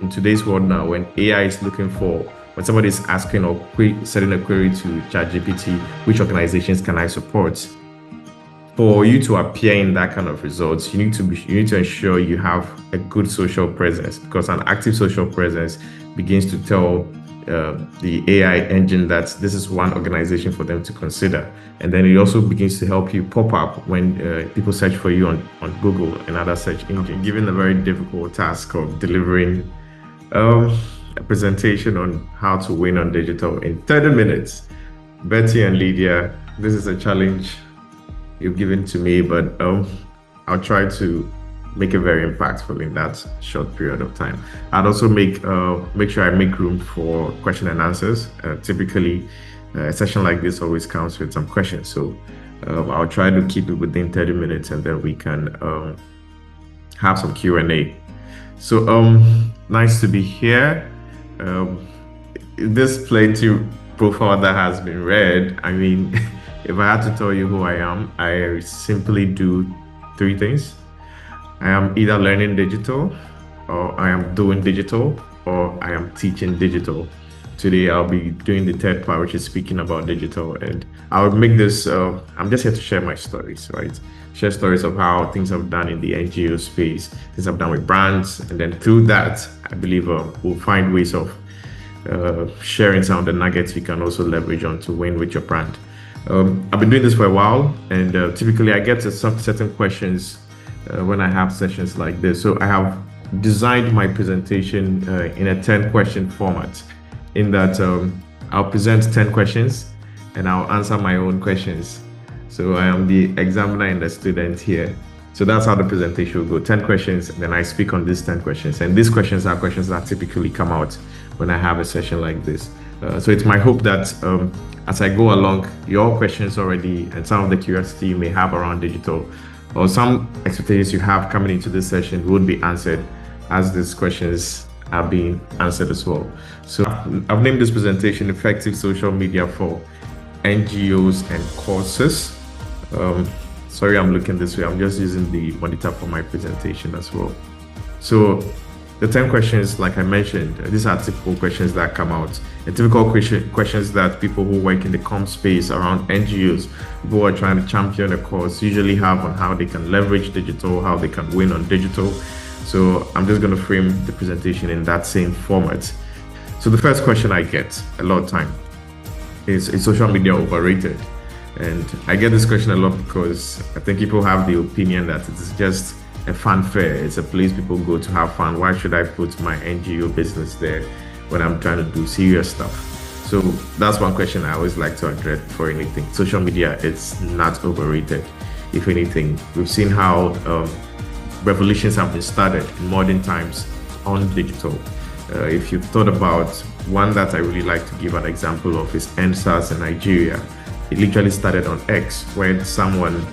in today's world now, when AI is looking for, when somebody is asking or setting a query to ChatGPT, which organizations can I support? For you to appear in that kind of results, you need to ensure you have a good social presence, because an active social presence begins to tell the AI engine that this is one organization for them to consider. And then it also begins to help you pop up when people search for you on Google and other search engines. Given the very difficult task of delivering a presentation on how to win on digital in 30 minutes. Betty and Lydia, this is a challenge you've given to me, but I'll try to make it very impactful in that short period of time. I'd also make sure I make room for question and answers. Typically, a session like this always comes with some questions, so I'll try to keep it within 30 minutes, and then we can have some Q&A. So nice to be here. This plenty profile that has been read, I mean, if I had to tell you who I am, I simply do three things. I am either learning digital, or I am doing digital, or I am teaching digital. Today, I'll be doing the third part, which is speaking about digital. And I'll make this, I'm just here to share my stories, right? Share stories of how things I've done in the NGO space, things I've done with brands. And then through that, I believe we'll find ways of sharing some of the nuggets you can also leverage on to win with your brand. I've been doing this for a while, and typically I get to some certain questions when I have sessions like this. So I have designed my presentation in a 10-question format, in that I'll present 10 questions and I'll answer my own questions. So I am the examiner and the student here. So that's how the presentation will go: 10 questions, and then I speak on these 10 questions. And these questions are questions that typically come out when I have a session like this. So it's my hope that as I go along, your questions already and some of the curiosity you may have around digital, or some expectations you have coming into this session, would be answered as these questions are being answered as well. So I've named this presentation Effective Social Media for NGOs and Courses. Sorry, I'm looking this way. I'm just using the monitor for my presentation as well. So the 10 questions, like I mentioned, these are typical questions that come out. And typical questions that people who work in the comm space around NGOs, who are trying to champion a cause, usually have on how they can leverage digital, how they can win on digital. So I'm just going to frame the presentation in that same format. So the first question I get a lot of time is social media overrated? And I get this question a lot because I think people have the opinion that it's just a fun fair. It's a place people go to have fun. Why should I put my NGO business there when I'm trying to do serious stuff? So that's one question I always like to address before anything. Social media, it's not overrated. If anything, we've seen how revolutions have been started in modern times on digital. If you've thought about one that I really like to give an example of is NSAS in Nigeria. It literally started on X, where someone,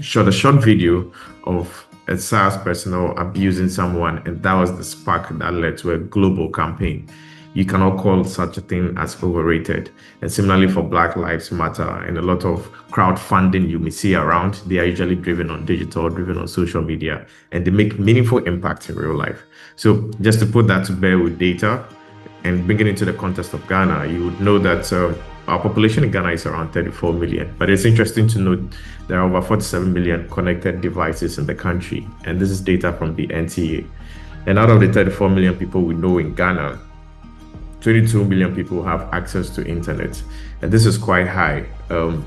shot a short video of a SARS personnel abusing someone, and that was the spark that led to a global campaign. You cannot call such a thing as overrated. And similarly for Black Lives Matter and a lot of crowdfunding you may see around, they are usually driven on digital, driven on social media, and they make meaningful impact in real life. So just to put that to bear with data and bring it into the context of Ghana, you would know that our population in Ghana is around 34 million, but it's interesting to note there are over 47 million connected devices in the country, and this is data from the NTA. And out of the 34 million people we know in Ghana, 22 million people have access to internet, and this is quite high.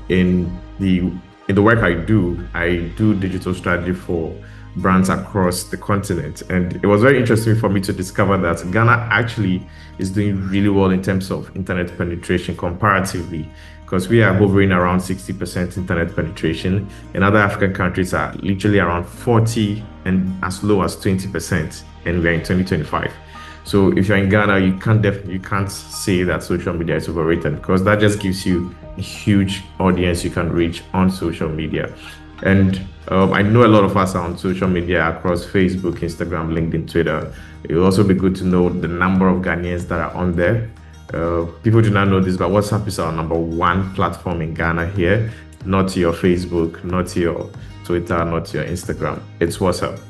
In the work I do digital strategy for brands across the continent, and it was very interesting for me to discover that Ghana actually is doing really well in terms of internet penetration comparatively, because we are hovering around 60% internet penetration, and other African countries are literally around 40 and as low as 20%, and we're in 2025. So if you're in Ghana, you can't say that social media is overrated, because that just gives you a huge audience you can reach on social media. And I know a lot of us are on social media across Facebook, Instagram, LinkedIn, Twitter. It will also be good to know the number of Ghanaians that are on there. People do not know this, but WhatsApp is our number one platform in Ghana here. Not your Facebook, not your Twitter, not your Instagram. It's WhatsApp.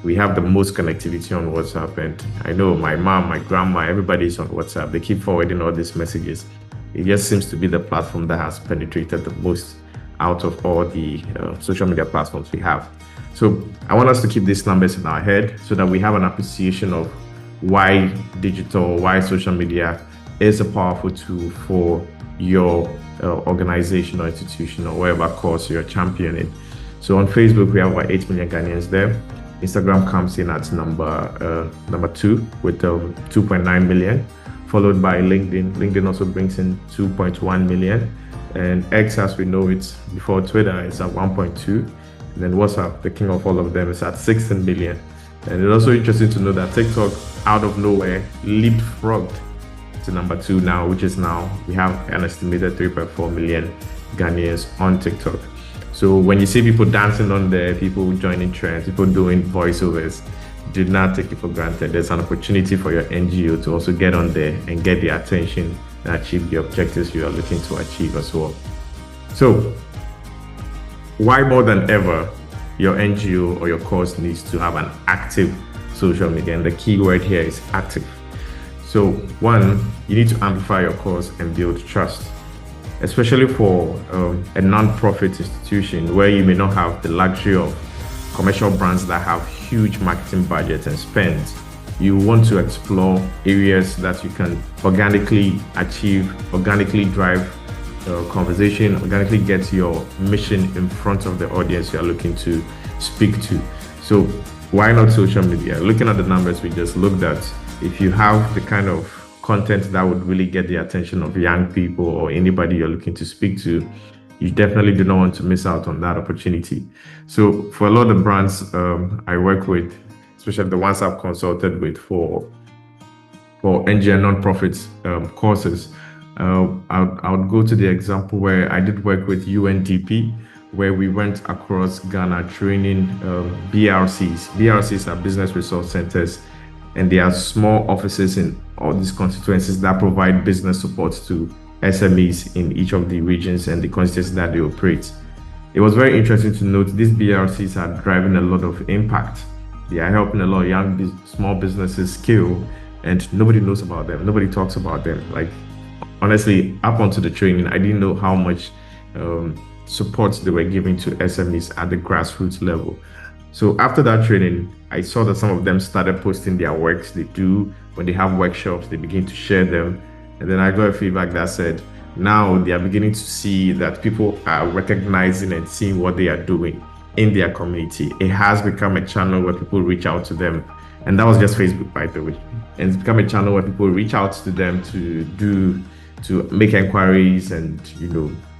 We have the most connectivity on WhatsApp, and I know my mom, my grandma, everybody's on WhatsApp. They keep forwarding all these messages. It just seems to be the platform that has penetrated the most out of all the social media platforms we have. So I want us to keep these numbers in our head so that we have an appreciation of why digital, why social media is a powerful tool for your organization or institution or whatever cause you're championing. So on Facebook, we have about 8 million Ghanaians there. Instagram comes in at number 2 with 2.9 million, followed by LinkedIn. LinkedIn also brings in 2.1 million. And X, as we know it before Twitter, is at 1.2. And then WhatsApp, the king of all of them, is at 16 million. And it's also interesting to know that TikTok, out of nowhere, leapfrogged to number 2 now, which is now we have an estimated 3.4 million Ghanaians on TikTok. So when you see people dancing on there, people joining trends, people doing voiceovers, do not take it for granted. There's an opportunity for your NGO to also get on there and get the attention and achieve the objectives you are looking to achieve as well. So why more than ever your NGO or your cause needs to have an active social media, and the key word here is active. So one, you need to amplify your cause and build trust, especially for a non-profit institution where you may not have the luxury of commercial brands that have huge marketing budgets and spends. You want to explore areas that you can organically achieve, organically drive conversation, organically get your mission in front of the audience you are looking to speak to. So why not social media? Looking at the numbers we just looked at, if you have the kind of content that would really get the attention of young people or anybody you're looking to speak to, you definitely do not want to miss out on that opportunity. So for a lot of the brands I work with, especially the ones I've consulted with for NGO non-profit courses, I would go to the example where I did work with UNDP, where we went across Ghana training BRCs. BRCs are business resource centers, and they are small offices in all these constituencies that provide business support to SMEs in each of the regions and the constituencies that they operate. It was very interesting to note these BRCs are driving a lot of impact. They are helping a lot of young small businesses scale, and nobody knows about them. Nobody talks about them. Like, honestly, up onto the training, I didn't know how much support they were giving to SMEs at the grassroots level. So after that training, I saw that some of them started posting their works they do. When they have workshops, they begin to share them. And then I got a feedback that said, now they are beginning to see that people are recognizing and seeing what they are doing in their community. It has become a channel where people reach out to them. And that was just Facebook, by the way. And it's become a channel where people reach out to them to make inquiries and,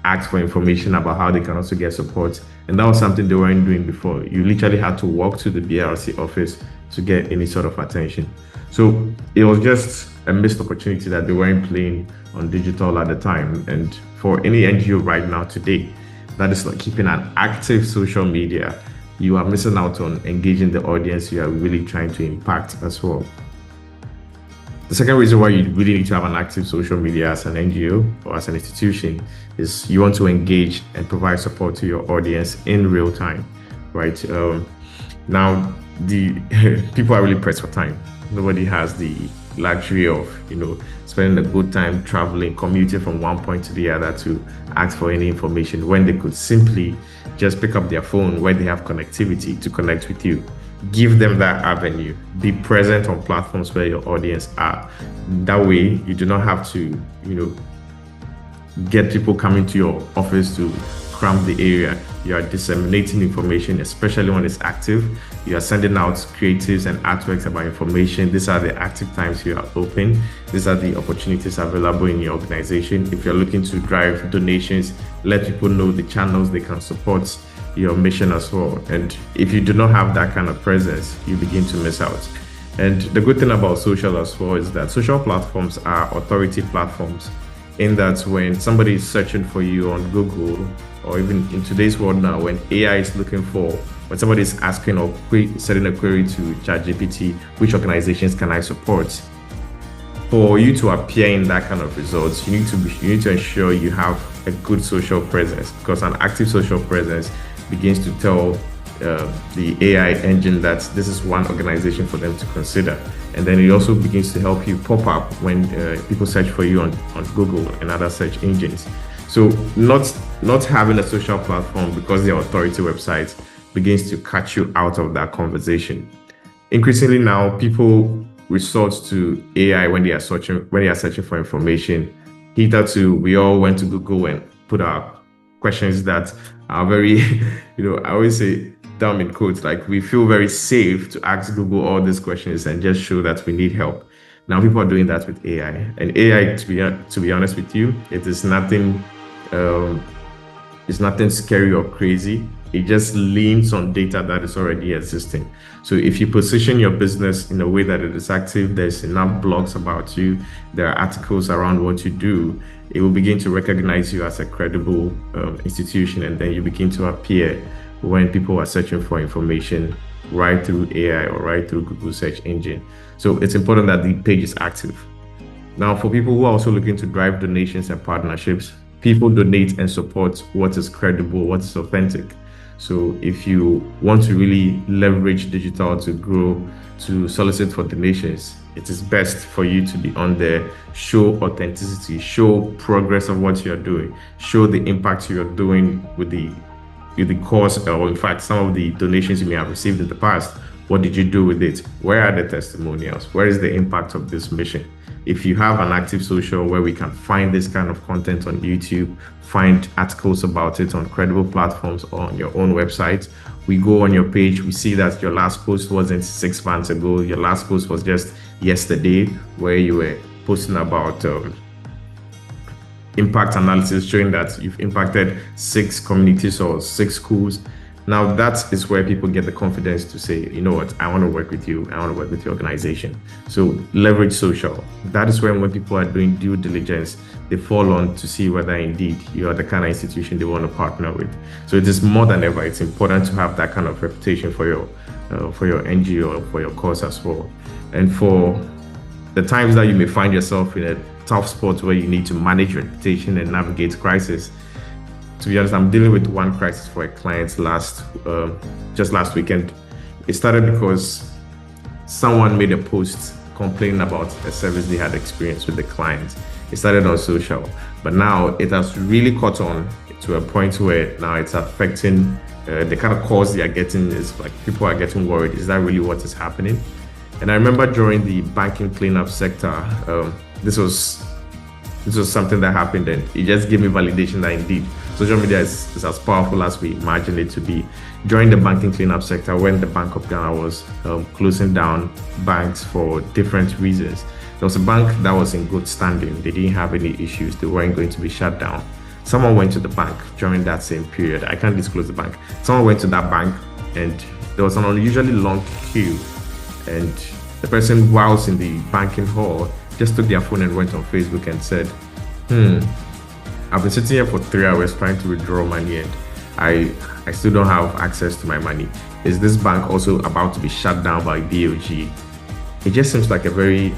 ask for information about how they can also get support. And that was something they weren't doing before. You literally had to walk to the BRC office to get any sort of attention. So it was just a missed opportunity that they weren't playing on digital at the time. And for any NGO right now today that is not keeping an active social media, you are missing out on engaging the audience you are really trying to impact as well. The second reason why you really need to have an active social media as an NGO or as an institution is you want to engage and provide support to your audience in real time, right? Now, the people are really pressed for time. Nobody has the luxury of, spending a good time traveling, commuting from one point to the other to ask for any information when they could simply just pick up their phone where they have connectivity to connect with you. Give them that avenue. Be present on platforms where your audience are. That way, you do not have to, get people coming to your office to cram the area. You are disseminating information, especially when it's active. You are sending out creatives and artworks about information. These are the active times you are open. These are the opportunities available in your organization. If you're looking to drive donations, let people know the channels they can support your mission as well. And if you do not have that kind of presence, you begin to miss out. And the good thing about social as well is that social platforms are authority platforms, in that when somebody is searching for you on Google, or even in today's world now, when AI is looking for, when somebody is asking or setting a query to ChatGPT, which organizations can I support? For you to appear in that kind of results, you need to ensure you have a good social presence, because an active social presence begins to tell the AI engine that this is one organization for them to consider. And then it also begins to help you pop up when people search for you on Google and other search engines. So not having a social platform because they're authority websites begins to cut you out of that conversation. Increasingly now, people resort to AI when they are searching for information. Hitherto, we all went to Google and put our questions that are very, I always say dumb in quotes, like we feel very safe to ask Google all these questions and just show that we need help. Now people are doing that with AI, and AI, to be honest with you, it is nothing. It's nothing scary or crazy. It just leans on data that is already existing. So if you position your business in a way that it is active, there's enough blogs about you, there are articles around what you do, it will begin to recognize you as a credible institution, and then you begin to appear when people are searching for information right through AI or right through Google search engine. So it's important that the page is active. Now, for people who are also looking to drive donations and partnerships, people donate and support what is credible, what is authentic. So if you want to really leverage digital to grow, to solicit for donations, it is best for you to be on there, show authenticity, show progress of what you're doing, show the impact you're doing with the cause, or in fact, some of the donations you may have received in the past. What did you do with it? Where are the testimonials? Where is the impact of this mission? If you have an active social where we can find this kind of content on YouTube, find articles about it on credible platforms or on your own website, we go on your page, we see that your last post wasn't 6 months ago, your last post was just yesterday, where you were posting about impact analysis showing that you've impacted 6 communities or 6 schools. Now that is where people get the confidence to say, you know what, I want to work with you, I want to work with your organization. So leverage social. That is when people are doing due diligence, they fall on to see whether indeed you are the kind of institution they want to partner with. So it is more than ever, it's important to have that kind of reputation for your NGO, for your cause as well. And for the times that you may find yourself in a tough spot where you need to manage reputation and navigate crisis. To be honest, I'm dealing with one crisis for a client just last weekend. It started because someone made a post complaining about a service they had experienced with the client. It started on social, but now it has really caught on to a point where now it's affecting the kind of calls they are getting. Is like people are getting worried. Is that really what is happening? And I remember during the banking cleanup sector, this was something that happened, and it just gave me validation that indeed social media is as powerful as we imagine it to be. During the banking cleanup sector, when the Bank of Ghana was closing down banks for different reasons, there was a bank that was in good standing. They didn't have any issues. They weren't going to be shut down. Someone went to the bank during that same period. I can't disclose the bank. Someone went to that bank, and there was an unusually long queue. And the person, whilst in the banking hall, just took their phone and went on Facebook and said, I've been sitting here for 3 hours trying to withdraw money, and I still don't have access to my money. Is this bank also about to be shut down by BOG? It just seems like a very,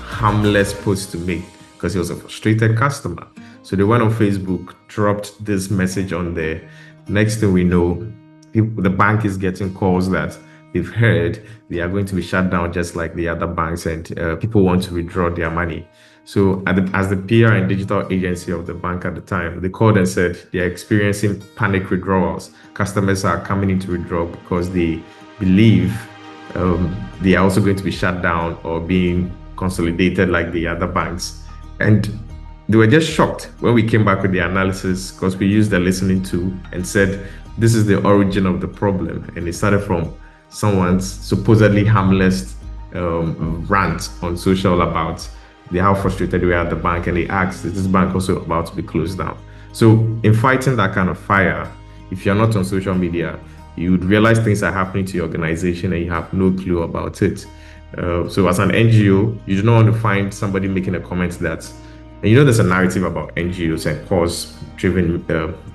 harmless post to make, because he was a frustrated customer. So they went on Facebook, dropped this message on there. Next thing we know, the bank is getting calls that they've heard they are going to be shut down just like the other banks, and people want to withdraw their money. So as the PR and digital agency of the bank at the time, they called and said they are experiencing panic withdrawals. Customers are coming in to withdraw because they believe they are also going to be shut down or being consolidated like the other banks. And they were just shocked when we came back with the analysis, because we used the listening tool and said, this is the origin of the problem. And it started from someone's supposedly harmless rant on social about how frustrated we are at the bank, and they asked, is this bank also about to be closed down? So in fighting that kind of fire, if you're not on social media, you would realize things are happening to your organization and you have no clue about it. So as an NGO, you do not want to find somebody making a comment that, and there's a narrative about NGOs and cause-driven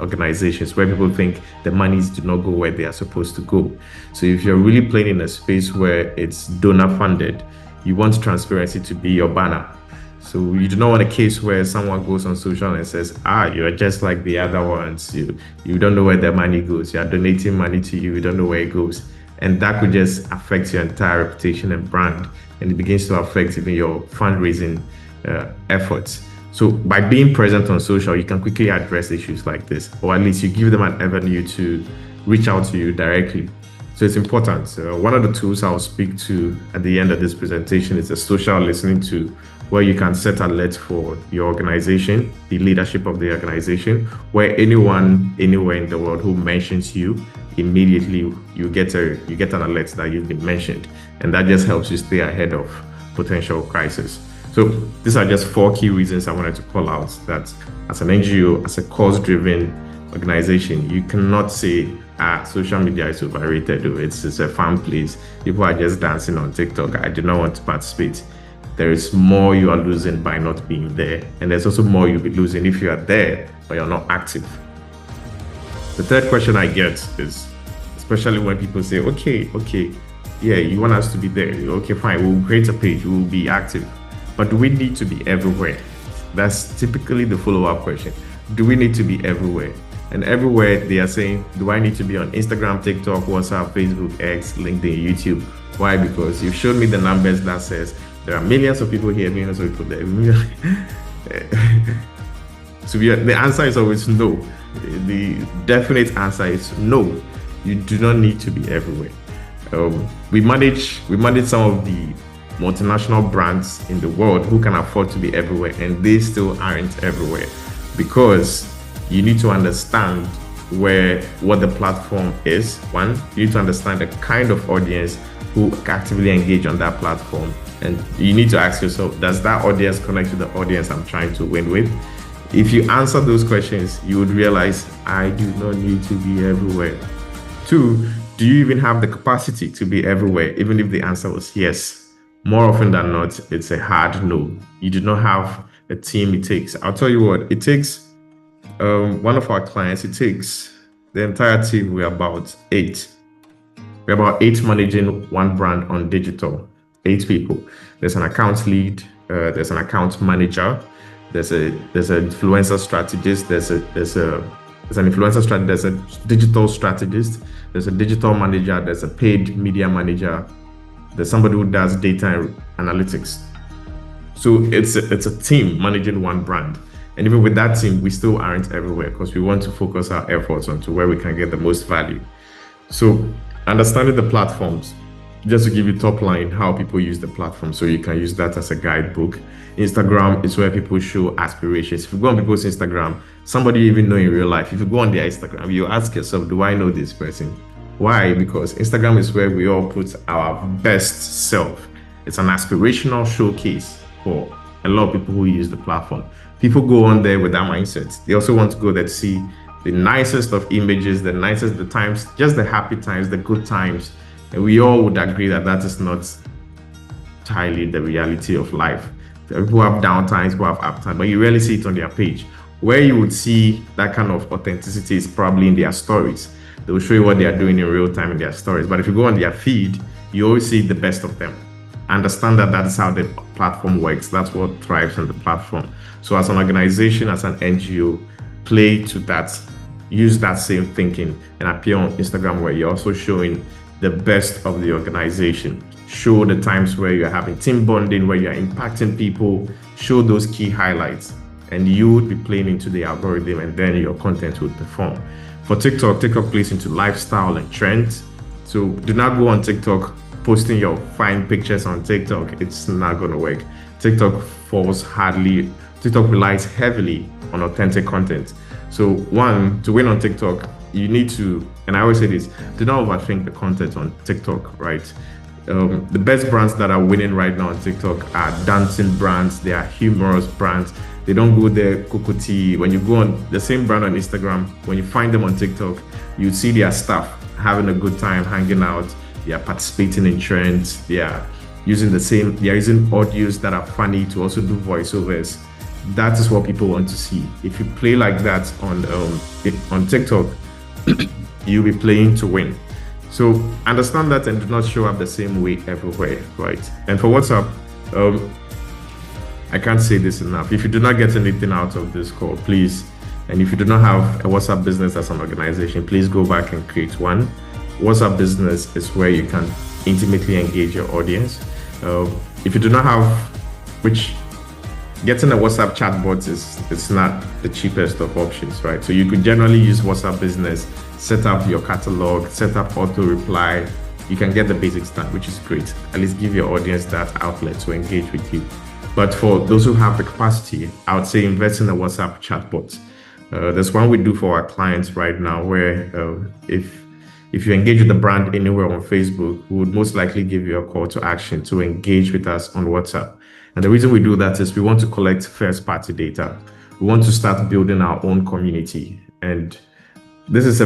organizations where people think the monies do not go where they are supposed to go. So if you're really playing in a space where it's donor-funded, you want transparency to be your banner. So you do not want a case where someone goes on social and says, you're just like the other ones. You don't know where their money goes. You are donating money to you. You don't know where it goes. And that could just affect your entire reputation and brand. And it begins to affect even your fundraising efforts. So by being present on social, you can quickly address issues like this, or at least you give them an avenue to reach out to you directly. So it's important. One of the tools I'll speak to at the end of this presentation is a social listening tool, where you can set alerts for your organization, the leadership of the organization, where anyone, anywhere in the world who mentions you, immediately you get an alert that you've been mentioned. And that just helps you stay ahead of potential crisis. So these are just 4 key reasons I wanted to call out that as an NGO, as a cause-driven organization, you cannot say, social media is overrated, or it's a fun place. People are just dancing on TikTok. I do not want to participate. There is more you are losing by not being there. And there's also more you'll be losing if you are there, but you're not active. The third question I get is, especially when people say, okay, yeah, you want us to be there. Okay, fine, we'll create a page, we'll be active. But do we need to be everywhere? That's typically the follow-up question. Do we need to be everywhere? And everywhere they are saying, do I need to be on Instagram, TikTok, WhatsApp, Facebook, X, LinkedIn, YouTube? Why? Because you've showed me the numbers that says there are millions of people here, millions of people there. So the answer is always no. The definite answer is no. You do not need to be everywhere. We manage some of the multinational brands in the world who can afford to be everywhere, and they still aren't everywhere, because you need to understand what the platform is. One, you need to understand the kind of audience who actively engage on that platform, and you need to ask yourself, does that audience connect to the audience I'm trying to win with? If you answer those questions, you would realize I do not need to be everywhere. 2, do you even have the capacity to be everywhere, even if the answer was yes? More often than not, it's a hard no. You do not have a team it takes. I'll tell you what, it takes one of our clients, it takes the entire team. We're about 8. We're about 8 managing one brand on digital. 8 people. There's an account lead, there's an account manager, there's an influencer strategist, there's an influencer strategist, there's a digital strategist, there's a digital manager, there's a paid media manager, there's somebody who does data analytics. So it's a team managing one brand. And even with that team, we still aren't everywhere, because we want to focus our efforts onto where we can get the most value. So understanding the platforms, just to give you top line how people use the platform, so you can use that as a guidebook. Instagram is where people show aspirations. If you go on people's Instagram, somebody you even know in real life, if you go on their Instagram, you ask yourself, do I know this person? Why? Because Instagram is where we all put our best self. It's an aspirational showcase for a lot of people who use the platform. People go on there with that mindset. They also want to go there to see the nicest of images, the nicest, the times, just the happy times, the good times. And we all would agree that that is not entirely the reality of life. People have down times, people have up times, but you rarely see it on their page. Where you would see that kind of authenticity is probably in their stories. They will show you what they are doing in real time in their stories. But if you go on their feed, you always see the best of them. Understand that that is how the platform works. That's what thrives on the platform. So as an organization, as an NGO, play to that, use that same thinking and appear on Instagram where you're also showing the best of the organization. Show the times where you're having team bonding, where you're impacting people, show those key highlights, and you would be playing into the algorithm, and then your content would perform. For TikTok plays into lifestyle and trends. So do not go on TikTok posting your fine pictures on TikTok. It's not going to work. TikTok relies heavily on authentic content. So one, to win on TikTok, you need to, and I always say this, do not overthink the content on TikTok, right? The best brands that are winning right now on TikTok are dancing brands. They are humorous brands. They don't go there cocotti. When you go on the same brand on Instagram, when you find them on TikTok, you see their staff having a good time, hanging out. They are participating in trends. They are using audios that are funny to also do voiceovers. That is what people want to see. If you play like that on TikTok, you'll be playing to win. So understand that and do not show up the same way everywhere, right? And for WhatsApp, I can't say this enough. If you do not get anything out of this call, please, and if you do not have a WhatsApp business as an organization, please go back and create one. WhatsApp business is where you can intimately engage your audience. If you do not have, which getting a WhatsApp chatbot it's not the cheapest of options, right? So you could generally use WhatsApp business, set up your catalog, set up auto reply. You can get the basics done, which is great. At least give your audience that outlet to engage with you. But for those who have the capacity, I would say invest in a WhatsApp chatbot. There's one we do for our clients right now where if you engage with the brand anywhere on Facebook, we would most likely give you a call to action to engage with us on WhatsApp. And the reason we do that is we want to collect first-party data. We want to start building our own community. And this is a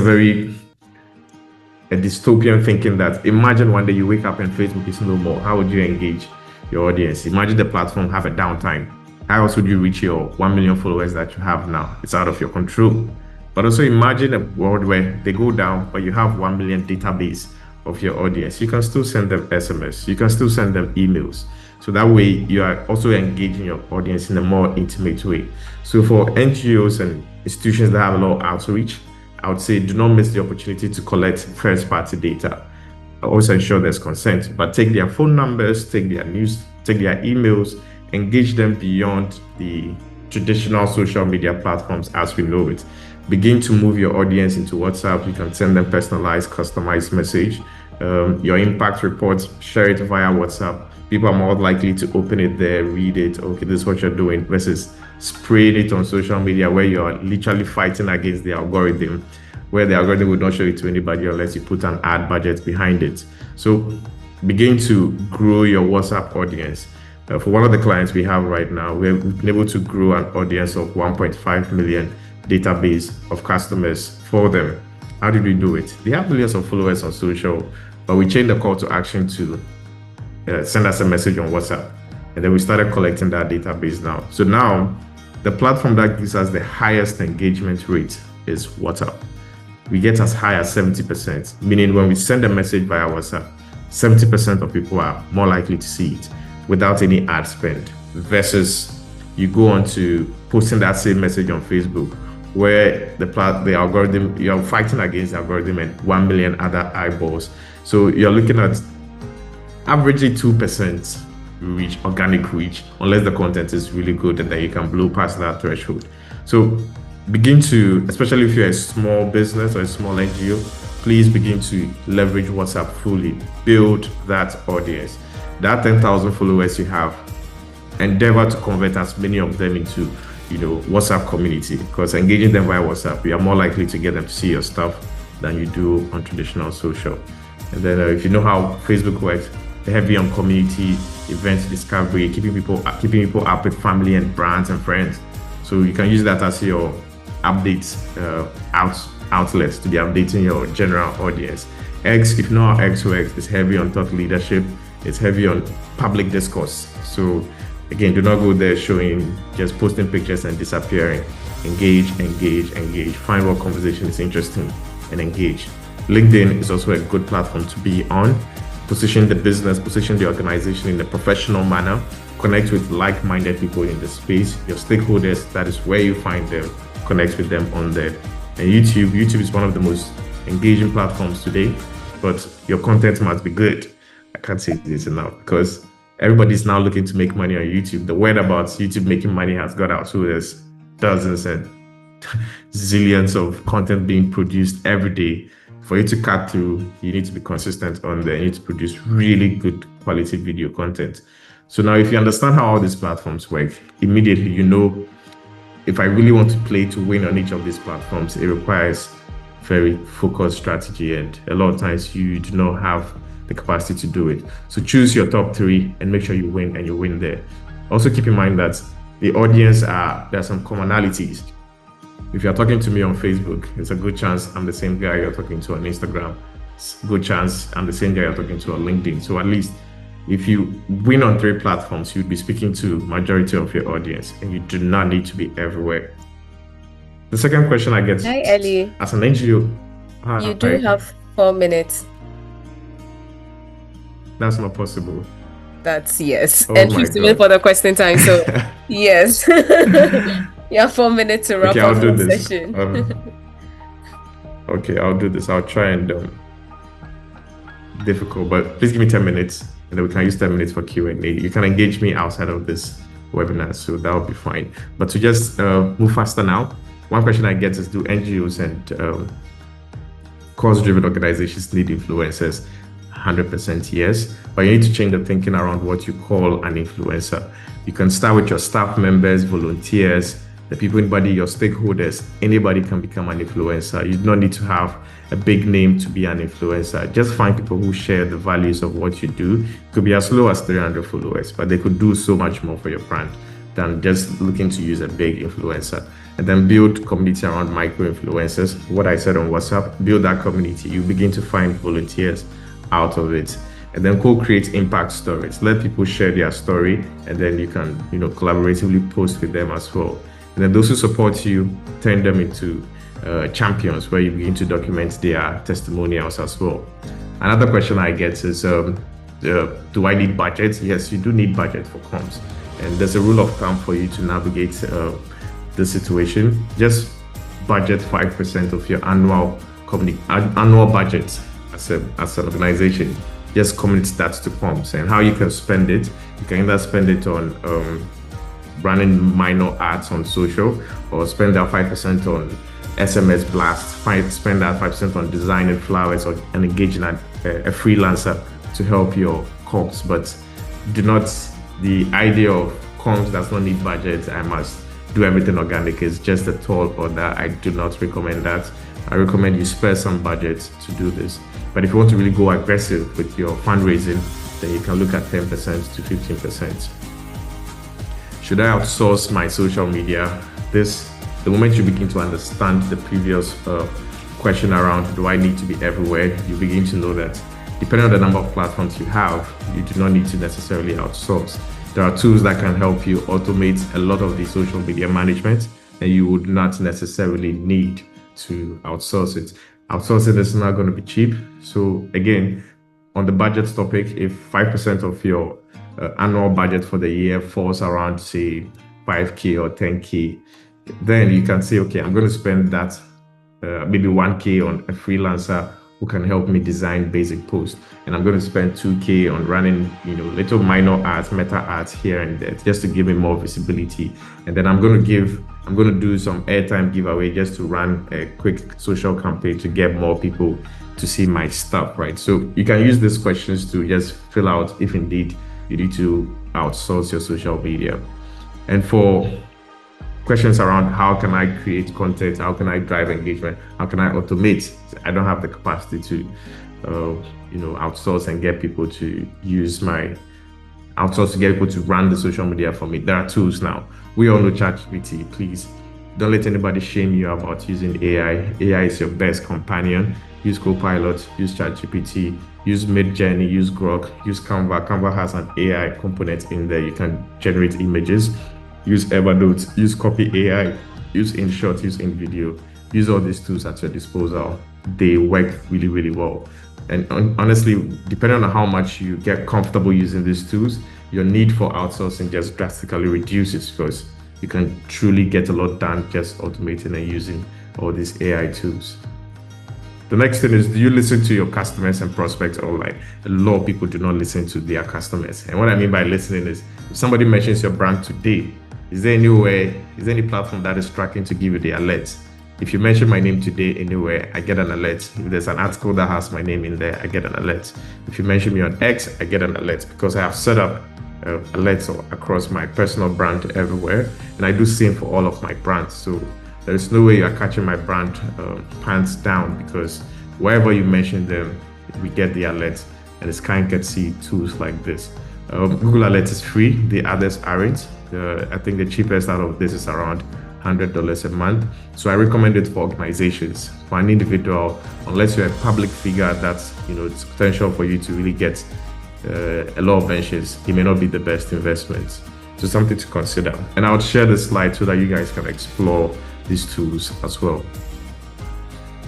dystopian thinking that imagine one day you wake up and Facebook is no more. How would you engage your audience? Imagine the platform have a downtime. How else would you reach your 1 million followers that you have now? It's out of your control. But also imagine a world where they go down, but you have 1 million database of your audience. You can still send them SMS. You can still send them emails. So that way you are also engaging your audience in a more intimate way. So for NGOs and institutions that have a lot of outreach, I would say do not miss the opportunity to collect first-party data. Also ensure there's consent, but take their phone numbers, take their news, take their emails, engage them beyond the traditional social media platforms as we know it. Begin to move your audience into WhatsApp. You can send them personalized, customized message. Your impact reports, share it via WhatsApp. People are more likely to open it there, read it. Okay, this is what you're doing, versus spraying it on social media where you're literally fighting against the algorithm, where the algorithm would not show it to anybody unless you put an ad budget behind it. So begin to grow your WhatsApp audience. For one of the clients we have right now, we've been able to grow an audience of 1.5 million database of customers for them. How did we do it? They have millions of followers on social, but we changed the call to action to send us a message on WhatsApp. And then we started collecting that database now. So now the platform that gives us the highest engagement rate is WhatsApp. We get as high as 70%, meaning when we send a message via WhatsApp, 70% of people are more likely to see it without any ad spend, versus you go on to posting that same message on Facebook where the algorithm, you're fighting against the algorithm and 1 million other eyeballs. So you're looking at averagely 2% reach, organic reach, unless the content is really good and then you can blow past that threshold. So begin to, especially if you're a small business or a small NGO, please begin to leverage WhatsApp fully. Build that audience. That 10,000 followers you have, endeavor to convert as many of them into, WhatsApp community, because engaging them via WhatsApp, you are more likely to get them to see your stuff than you do on traditional social. And then if you know how Facebook works, they're heavy on community events discovery, keeping people up with family and brands and friends. So you can use that as your updates outlets to be updating your general audience. X, if not X works, is heavy on thought leadership. It's heavy on public discourse. So again, do not go there just posting pictures and disappearing. Engage. Find what conversation is interesting and engage. LinkedIn is also a good platform to be on. Position the business, position the organization in a professional manner. Connect with like-minded people in the space, your stakeholders. That is where you find them. Connect with them on there. And YouTube is one of the most engaging platforms today, but your content must be good. I can't say this enough because everybody's now looking to make money on YouTube. The word about YouTube making money has got out, so there's dozens and zillions of content being produced every day. For you to cut through, you need to be consistent on there. You need to produce really good quality video content. So now if you understand how all these platforms work, immediately you know if I really want to play to win on each of these platforms, it requires very focused strategy, and a lot of times you do not have the capacity to do it. So choose your top 3 and make sure you win, and you win there. Also keep in mind that the audience there are some commonalities. If you're talking to me on Facebook, it's a good chance I'm the same guy you're talking to on Instagram. It's a good chance I'm the same guy you're talking to on LinkedIn. So at least if you win on 3 platforms, you'd be speaking to majority of your audience, and you do not need to be everywhere. The second question I get, hi Ellie, as an NGO, you do have 4 minutes. That's not possible. That's yes. Oh And my 15 minutes God. for the question time. So, yes. You have 4 minutes to Okay, wrap up I'll do your this. session. Okay, I'll do this. I'll try and difficult, but please give me 10 minutes and then we can use 10 minutes for Q&A. You can engage me outside of this webinar, so that'll be fine. But to just move faster now, one question I get is, do NGOs and cause-driven organizations need influencers? 100% yes, but you need to change the thinking around what you call an influencer. You can start with your staff members, volunteers, the people in body, your stakeholders. Anybody can become an influencer. You do not need to have a big name to be an influencer. Just find people who share the values of what you do. It could be as low as 300 followers, but they could do so much more for your brand than just looking to use a big influencer. And then build community around micro influencers. What I said on WhatsApp, build that community. You begin to find volunteers out of it, and then co-create impact stories. Let people share their story, and then you can, collaboratively post with them as well. And then those who support you, turn them into champions, where you begin to document their testimonials as well. Another question I get is, do I need budget? Yes, you do need budget for comms, and there's a rule of thumb for you to navigate the situation. Just budget 5% of your annual budget as an organization. Just commit that to comms, and how you can spend it. You can either spend it on running minor ads on social, or spend that 5% on SMS blast, spend that 5% on designing flowers, or and engaging a freelancer to help your comms. But the idea of comms does not need budget. I must do everything organic is just a tall order. I do not recommend that. I recommend you spare some budget to do this. But if you want to really go aggressive with your fundraising, then you can look at 10% to 15%. Should I outsource my social media? The moment you begin to understand the previous question around, do I need to be everywhere? You begin to know that depending on the number of platforms you have, you do not need to necessarily outsource. There are tools that can help you automate a lot of the social media management, and you would not necessarily need to outsource it. Outsourcing is not going to be cheap. So again, on the budget topic, if 5% of your annual budget for the year falls around, say, 5K or 10K, then you can say, okay, I'm going to spend that maybe 1K on a freelancer who can help me design basic posts, and I'm going to spend 2K on running, little minor ads, meta ads here and there, just to give me more visibility. And then I'm going to do some airtime giveaway just to run a quick social campaign to get more people to see my stuff, right? So you can use these questions to just fill out if indeed you need to outsource your social media. And for questions around how can I create content, how can I drive engagement, how can I automate, I don't have the capacity to outsource and get people to get people to run the social media for me. There are tools now. We all know ChatGPT. Please don't let anybody shame you about using AI. AI is your best companion. Use Copilot, use ChatGPT, use Midjourney, use Grok, use Canva. Canva has an AI component in there. You can generate images. Use Evernote, use Copy AI, use InShot, use InVideo. Use all these tools at your disposal. They work really, really well. And honestly, depending on how much you get comfortable using these tools, your need for outsourcing just drastically reduces, because you can truly get a lot done just automating and using all these AI tools. The next thing is, do you listen to your customers and prospects online? A lot of people do not listen to their customers. And what I mean by listening is, if somebody mentions your brand today, is there any platform that is tracking to give you the alerts? If you mention my name today anywhere, I get an alert. If there's an article that has my name in there, I get an alert. If you mention me on X, I get an alert, because I have set up alerts across my personal brand everywhere. And I do same for all of my brands. So there is no way you are catching my brand pants down, because wherever you mention them, we get the alert. And it's kind of see tools like this. Google Alerts is free. The others aren't. I think the cheapest out of this is around $100 a month. So I recommend it for organizations. For an individual, unless you're a public figure that's it's potential for you to really get a lot of mentions, it may not be the best investment. So something to consider. And I would share the slide so that you guys can explore these tools as well.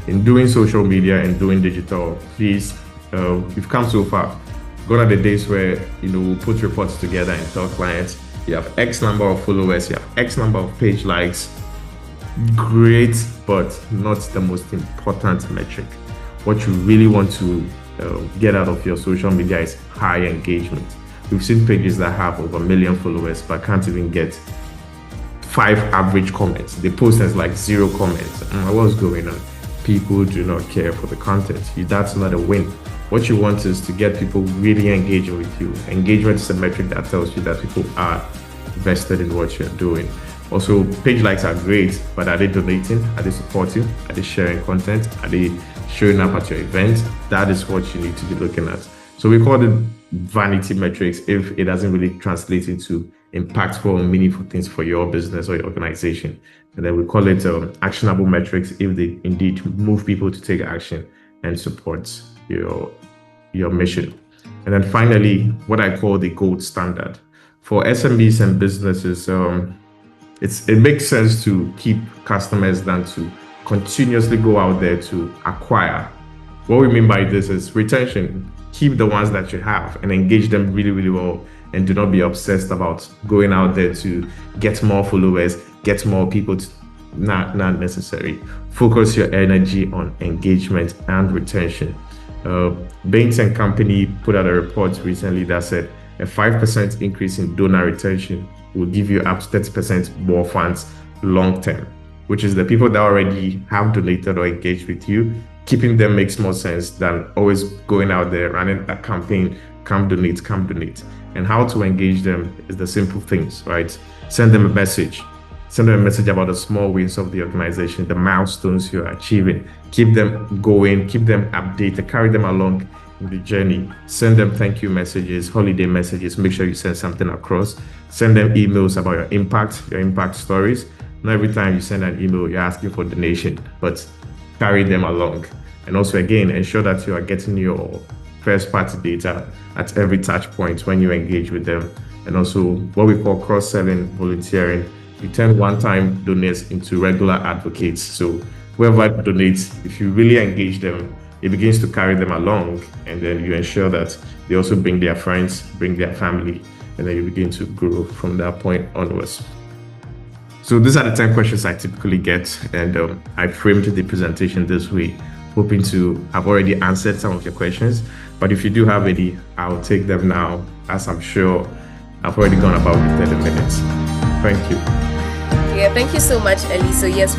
In doing social media and doing digital, please, you've come so far. Gone are the days where, we'll put reports together and tell clients, you have X number of followers, you have X number of page likes. Great, but not the most important metric. What you really want to get out of your social media is high engagement. We've seen pages that have over 1 million followers but can't even get 5 average comments. They post as like 0 comments. What's going on? People do not care for the content. That's not a win. What you want is to get people really engaging with you. Engagement is a metric that tells you that people are vested in what you're doing. Also, page likes are great, but are they donating? Are they supporting? Are they sharing content? Are they showing up at your event? That is what you need to be looking at. So we call it vanity metrics if it doesn't really translate into impactful or meaningful things for your business or your organization. And then we call it actionable metrics if they indeed move people to take action and support your mission. And then finally, what I call the gold standard. For SMBs and businesses, it makes sense to keep customers than to continuously go out there to acquire. What we mean by this is retention. Keep the ones that you have and engage them really, really well. And do not be obsessed about going out there to get more followers, get more people. Not necessary. Focus your energy on engagement and retention. Bain & Company put out a report recently that said a 5% increase in donor retention will give you up to 30% more funds long term, which is the people that already have donated or engaged with you. Keeping them makes more sense than always going out there running a campaign, come donate. And how to engage them is the simple things, right? Send them a message. Send them a message about the small wins of the organization, the milestones you're achieving. Keep them going, keep them updated, carry them along in the journey. Send them thank you messages, holiday messages. Make sure you send something across. Send them emails about your impact stories. Not every time you send an email, you're asking for donation, but carry them along. And also, again, ensure that you are getting your first-party data at every touch point when you engage with them. And also, what we call cross-selling, volunteering. You turn one-time donates into regular advocates. So whoever donates, if you really engage them, it begins to carry them along, and then you ensure that they also bring their friends, bring their family, and then you begin to grow from that point onwards. So these are the 10 questions I typically get, and I framed the presentation this way, hoping to have already answered some of your questions. But if you do have any, I'll take them now, as I'm sure I've already gone about 30 minutes. Thank you. Yeah, thank you so much, Ellie. So yes.